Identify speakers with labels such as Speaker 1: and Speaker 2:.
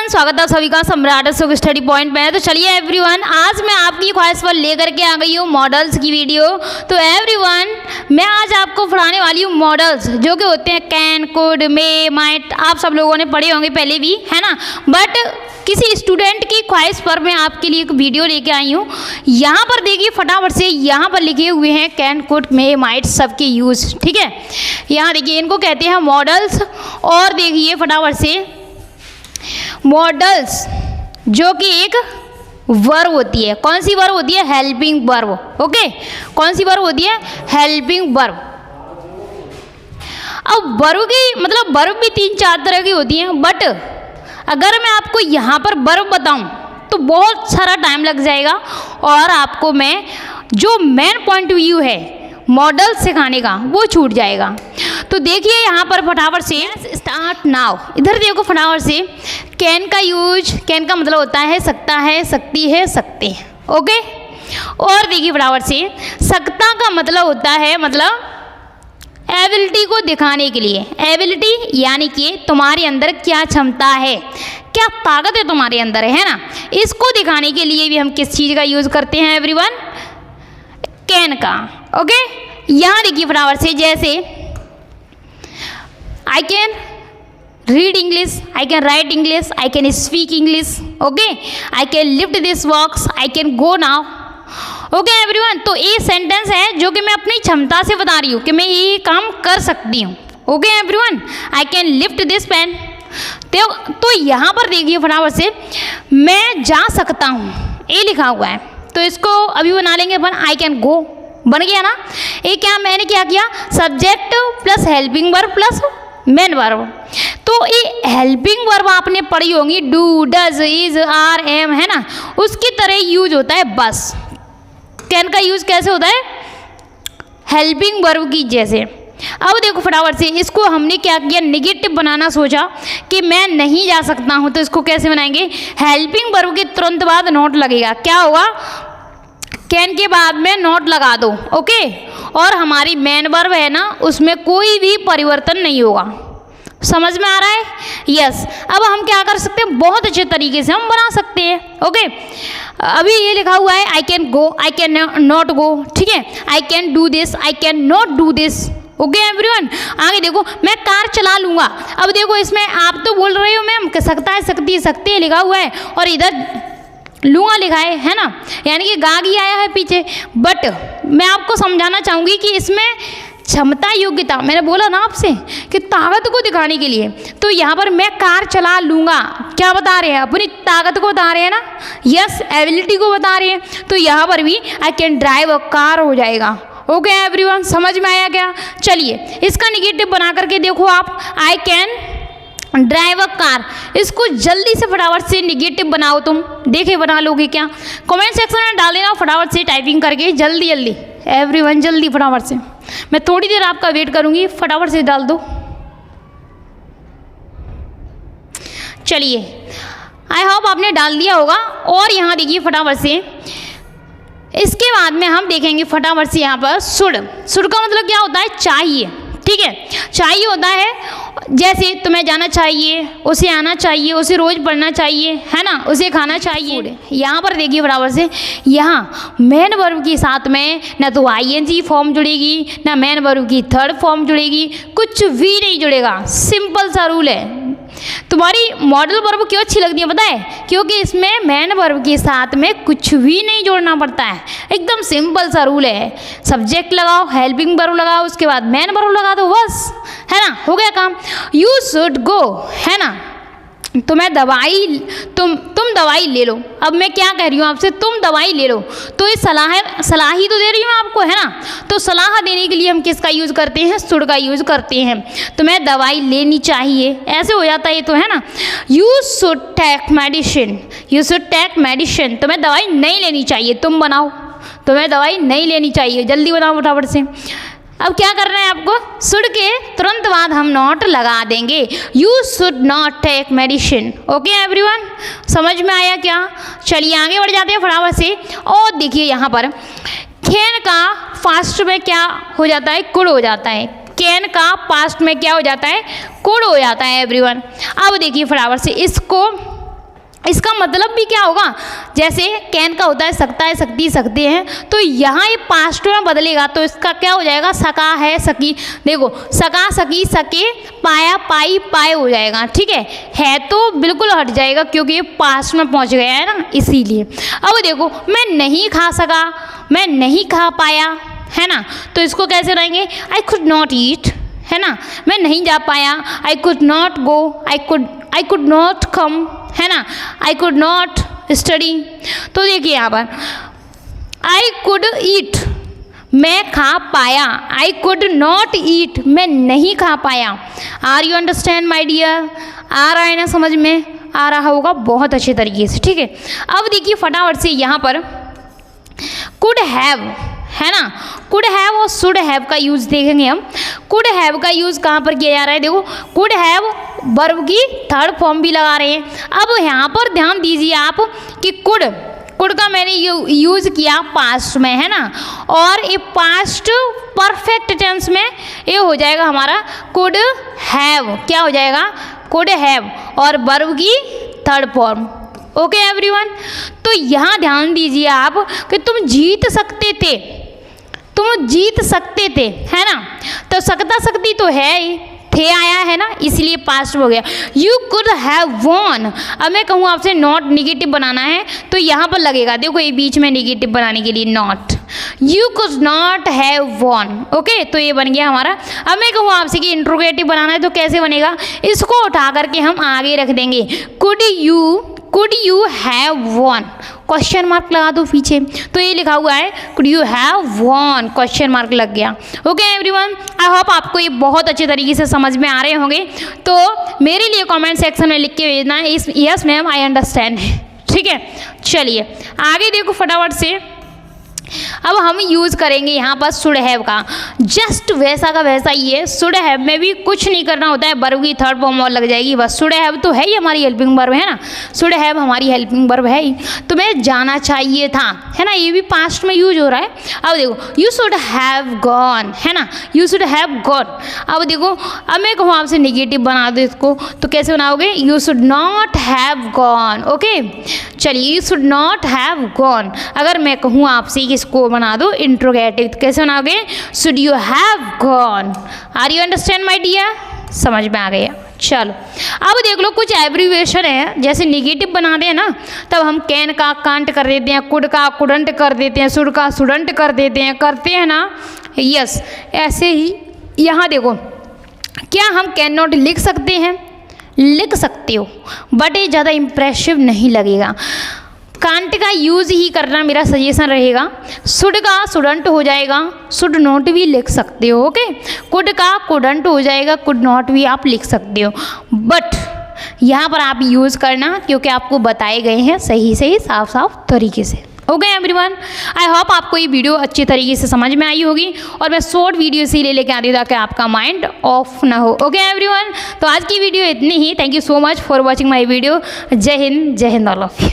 Speaker 1: स्वागत है सभी का सम्राट अशोक स्टडी पॉइंट में। तो चलिए एवरीवन, आज मैं आपकी ख्वाहिश पर लेकर के आ गई हूँ मॉडल्स की वीडियो। तो एवरीवन, मैं आज आपको पढ़ाने वाली हूँ मॉडल्स जो कि होते हैं कैन, कुड, मे, माइट। आप सब लोगों ने पढ़े होंगे पहले भी, है ना। बट किसी स्टूडेंट की ख्वाहिश पर मैं आपके लिए एक वीडियो लेके आई हूँ। यहाँ पर देखिए फटाफट से, यहाँ पर लिखे हुए हैं कैन, कुड, मे, माइट सबके यूज। ठीक है, यहाँ देखिए इनको कहते हैं मॉडल्स। और देखिए फटाफट से, मॉडल्स जो कि एक वर्ब होती है। कौन सी वर्ब होती है? Helping verb. ओके, कौन सी वर्ब होती है? Helping verb. अब वर्ब की मतलब वर्ब भी 3-4 तरह की होती हैं, बट अगर मैं आपको यहाँ पर वर्ब बताऊँ तो बहुत सारा टाइम लग जाएगा और आपको मैं जो मेन पॉइंट व्यू है मॉडल सिखाने का वो छूट जाएगा। तो देखिए यहाँ पर फटाफट से, स्टार्ट नाउ। इधर देखो फटाफट से, कैन का यूज, कैन का मतलब होता है सकता है, सकती है, सकते हैं। ओके, और देखिए फटाफट से, सकता का मतलब होता है मतलब एबिलिटी को दिखाने के लिए। एबिलिटी यानी कि तुम्हारे अंदर क्या क्षमता है, क्या ताकत है तुम्हारे अंदर, है ना। इसको दिखाने के लिए भी हम किस चीज़ का यूज़ करते हैं एवरीवन? कैन का। ओके, यहाँ देखिए फटाफट से, जैसे I can read English, I can write English, I can speak English. Okay, I can lift this box, I can go now. Okay everyone, तो ये सेंटेंस है जो कि मैं अपनी क्षमता से बता रही हूँ कि मैं ये काम कर सकती हूँ। Okay everyone, I can lift this pen. तो यहाँ पर देखिए फटाफट से, मैं जा सकता हूँ, ये लिखा हुआ है। तो इसको अभी बना लेंगे अपन, आई कैन गो। बन गया ना। ये क्या मैंने क्या किया? Subject plus helping verb plus main verb. तो ये हेल्पिंग वर्ब आपने पढ़ी होंगी, do, does, is, are, am, है ना। उसकी तरह यूज होता है बस। कैन का यूज कैसे होता है? हेल्पिंग वर्ब की जैसे। अब देखो फटाफट से, इसको हमने क्या किया? निगेटिव बनाना सोचा कि मैं नहीं जा सकता हूँ। तो इसको कैसे बनाएंगे? हेल्पिंग वर्ब के तुरंत बाद नोट लगेगा। क्या होगा? कैन के बाद में नोट लगा दो। ओके, और हमारी मेन वर्ब है ना, उसमें कोई भी परिवर्तन नहीं होगा। समझ में आ रहा है? यस। अब हम क्या कर सकते हैं? बहुत अच्छे तरीके से हम बना सकते हैं। ओके, अभी ये लिखा हुआ है I can go, I can not go. ठीक है, I can do this, I can not do this. Okay everyone, आगे देखो, मैं कार चला लूँगा। अब देखो इसमें आप तो बोल रहे हो मैम सकता है, सकती है, सकती है लिखा हुआ है, और इधर लूँगा लिखा है ना, यानी कि गागी आया है पीछे। बट मैं आपको समझाना चाहूँगी कि इसमें क्षमता, योग्यता, मैंने बोला ना आपसे कि ताकत को दिखाने के लिए। तो यहाँ पर मैं कार चला लूँगा, क्या बता रहे हैं? अपनी ताकत को बता रहे हैं ना। यस, एबिलिटी को बता रहे हैं। तो यहाँ पर भी I can drive a car हो जाएगा। ओके एवरीवन, समझ में आया क्या? चलिए इसका निगेटिव बना करके देखो आप, I can drive a car. इसको जल्दी से फटाफट से निगेटिव बनाओ। तुम देखे बना लोगे क्या? कमेंट सेक्शन में डाल देना फटाफट से टाइपिंग करके, जल्दी जल्दी एवरीवन, जल्दी फटाफट से। मैं थोड़ी देर आपका वेट करूंगी, फटाफट से डाल दो। चलिए, आई होप आपने डाल दिया होगा। और यहाँ देखिए फटाफट से, इसके बाद में हम देखेंगे फटाफट से यहाँ पर शुड। शुड का मतलब क्या होता है? चाहिए। ठीक है, चाहिए होता है जैसे तुम्हें जाना चाहिए, उसे आना चाहिए, उसे रोज पढ़ना चाहिए, है ना, उसे खाना चाहिए। यहाँ पर देखिए बराबर से, यहाँ मेन वर्ब के साथ में ना तो आईएनजी फॉर्म जुड़ेगी, ना मेन वर्ब की थर्ड फॉर्म जुड़ेगी, कुछ भी नहीं जुड़ेगा। सिंपल सा रूल है। तुम्हारी मॉडल वर्ब क्यों अच्छी लगती है पता है? क्योंकि इसमें मेन वर्ब के साथ में कुछ भी नहीं जोड़ना पड़ता है। एकदम सिंपल सा रूल है। सब्जेक्ट लगाओ, हेल्पिंग वर्ब लगाओ, उसके बाद मेन वर्ब लगा दो, बस, है ना, हो गया काम। यू शुड गो, है ना। तुम्हें दवाई, तुम दवाई ले लो। अब मैं क्या कह रही हूँ आपसे? तुम दवाई ले लो। तो ये सलाह ही तो दे रही हूँ आपको, है ना। तो सलाह देने के लिए हम किसका यूज़ करते हैं? शुड का यूज़ करते हैं। तुम्हें दवाई लेनी चाहिए, ऐसे हो जाता है ये तो, है ना। You should take medicine, you should take medicine. तुम्हें दवाई नहीं लेनी चाहिए, तुम बनाओ। तुम्हें दवाई नहीं लेनी चाहिए, जल्दी बनाओ फटाफट से। अब क्या करना है आपको? शुड के तुरंत बाद हम नॉट लगा देंगे। You should not take medicine. Okay everyone, समझ में आया क्या? चलिए आगे बढ़ जाते हैं फटाफट से। और देखिए यहाँ पर कैन का फास्ट में क्या हो जाता है? कुड हो जाता है। कैन का पास्ट में क्या हो जाता है? कुड हो जाता है एवरीवन। अब देखिए फटाफट से, इसको इसका मतलब भी क्या होगा, जैसे कैन का होता है सकता है, सकती, सकते हैं, तो यहाँ ये पास्ट में बदलेगा तो इसका क्या हो जाएगा, सका है, सकी। देखो सका, सकी, सके, पाया, पाई, पाए हो जाएगा। ठीक है तो बिल्कुल हट जाएगा क्योंकि ये पास्ट में पहुँच गया है ना, इसीलिए। अब देखो मैं नहीं खा सका, मैं नहीं खा पाया, है ना, तो इसको कैसे बनाएंगे, आई कुड नॉट ईट, है ना। मैं नहीं जा पाया, I could not go, I could not come, है ना, आई कुड नॉट स्टडी। तो देखिए यहाँ पर आई कुड ईट, मैं खा पाया, आई कुड नॉट ईट, मैं नहीं खा पाया। Are you understand my dear, आ रहा है ना समझ में, आ रहा होगा बहुत अच्छे तरीके से। ठीक है अब देखिए फटाफट से यहाँ पर कुड हैव, है ना, कुड हैव और शुड हैव का यूज़ देखेंगे हम। कुड हैव का यूज़ कहाँ पर किया जा रहा है, देखो कुड हैव वर्ब की थर्ड फॉर्म भी लगा रहे हैं। अब यहाँ पर ध्यान दीजिए आप कि कुड का मैंने यूज़ किया पास्ट में, है ना, और ये पास्ट परफेक्ट टेंस में ये हो जाएगा हमारा कुड हैव, क्या हो जाएगा, कुड हैव, और वर्ब की थर्ड फॉर्म। ओके एवरीवन, तो यहाँ ध्यान दीजिए आप कि तुम जीत सकते थे, तुम जीत सकते थे, है ना, तो सकता सकती तो है ही, थे आया है ना, इसलिए पास्ट हो गया। यू कुड हैव वॉन, अब मैं कहूँ आपसे नॉट निगेटिव बनाना है तो यहाँ पर लगेगा, देखो ये बीच में निगेटिव बनाने के लिए not, you could not have von. Okay तो ये बन गया हमारा। अब मैं कहूँ आपसे कि इंट्रोगेटिव बनाना है तो कैसे बनेगा, इसको उठा करके हम आगे रख देंगे, could you have von, question mark लगा दो पीछे, तो ये लिखा हुआ है could you have von, question mark लग गया। ओके एवरीवन, आई होप आपको ये बहुत अच्छे तरीके से समझ में आ रहे होंगे। तो मेरे लिए कमेंट सेक्शन में लिख के भेजना है यस मैम आई अंडरस्टैंड। ठीक है चलिए आगे देखो फटाफट से। अब हम यूज़ करेंगे यहाँ पर शुड हैव का, जस्ट वैसा का वैसा ही है। शुड हैव में भी कुछ नहीं करना होता है, वर्ब की थर्ड फॉर्म और लग जाएगी बस। शुड हैव तो है ही हमारी हेल्पिंग वर्ब, है ना, शुड हैव हमारी हेल्पिंग वर्ब है ही। तो मैं जाना चाहिए था, है ना, ये भी पास्ट में यूज हो रहा है। अब देखो यू शुड हैव गॉन, है ना, यू शुड हैव गॉन। अब देखो अब मैं कहूँ आपसे निगेटिव बना दो इसको, तो कैसे बनाओगे, you should not have gone. Okay चलिए you should not have gone. अगर मैं कहूँ आपसे इसको बना दो इंट्रोगेटिव, तो कैसे बनाओगे, should you have gone. Are you understand my dear, समझ में आ गया। चलो अब देख लो कुछ एब्रीविएशन है, जैसे निगेटिव बनाते हैं ना तब हम कैन का कांट कर देते हैं, कुड का कुडंट कर देते हैं, शुड का शुडंट कर देते हैं, करते हैं ना, यस ऐसे ही यहाँ देखो क्या हम कैन नॉट लिख सकते हैं, लिख सकते हो बट ये ज़्यादा इम्प्रेसिव नहीं लगेगा। कांट का यूज़ ही करना मेरा सजेशन रहेगा। शुड का शुडंट हो जाएगा, शुड नॉट भी लिख सकते हो। ओके कुड का कुडंट हो जाएगा, कुड नॉट भी आप लिख सकते हो, बट यहाँ पर आप यूज़ करना क्योंकि आपको बताए गए हैं सही सही साफ साफ तरीके से। ओके एवरीवन, आई होप आपको ये वीडियो अच्छी तरीके से समझ में आई होगी और मैं शॉर्ट वीडियो इसीलिए लेके आती हूँ ताकि आपका माइंड ऑफ ना हो। ओके एवरीवन, तो आज की वीडियो इतनी ही। Thank you so much for watching my video. जय हिंद ऑल ऑफ यू।